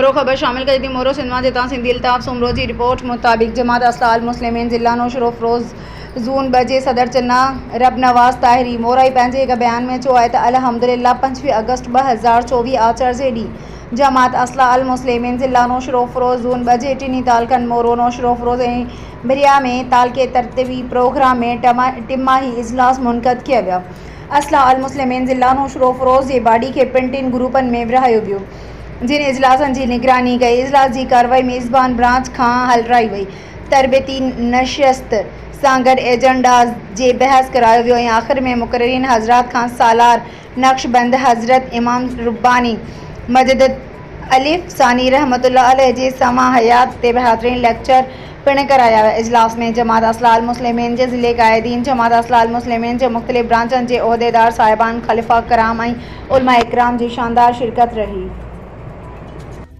मोरो ख़बर शामिल कर दी। मोरो सिंधवा जिता सिंधी अल्ताफ़ सुमरो की रिपोर्ट मुताबिक जमात असला अल मुस्लिमीन ज़िला नौशरो फ़रोज़ ज़ून बजे सदर चन्ना रब नवाज़ ताहिरी मोराई पंहिंजे एक बयान में चयो आहे त अल्हम्दुलिल्लाह 25 अगस्त 2024 आचर जे ॾींहुं जमात असला अल मुस्लिमीन ज़िला नौशरो फ़रोज़ ज़ून बजे टिनी तालकनि मोरो नौशरो फ़रोज़ ऐं बिरिया में तालके तरतीबी प्रोग्राम में टिमाही इजलास मुनक़द किया विया। असला अल मुस्लिमीन ज़िला नौशरो फ़रोज़ जे बाडी के प्रिंटिंग ग्रुपनि में विरहायो वियो, जिन इजलासनि की निगरानी कई। इजलास की कार्रवाई मेज़बान ब्रांच का हलराई वही। तरबती नशिस्त सां गॾु एजेंडा जे बहस करायो वियो ऐं आख़िर में मुक़र्रिरीन हज़रात खां सालार नक्शबंद हज़रत इमाम रुब्बानी मजिद अलिफ सानी रहमतुल्लाह अलैह जे समा हयात ते बेहतरीन लेक्चर पिण कराया विया। इजलास में जमात असला अल मुस्लिमीन के ज़िले कायदीन, जमात असला अल मुस्लिमीन के मुख़्तलिफ़ ब्रांचन के उहदेदार साहिबान, खलीफ़ा कराम ऐं उलमा इकराम की शानदार शिरकत रही।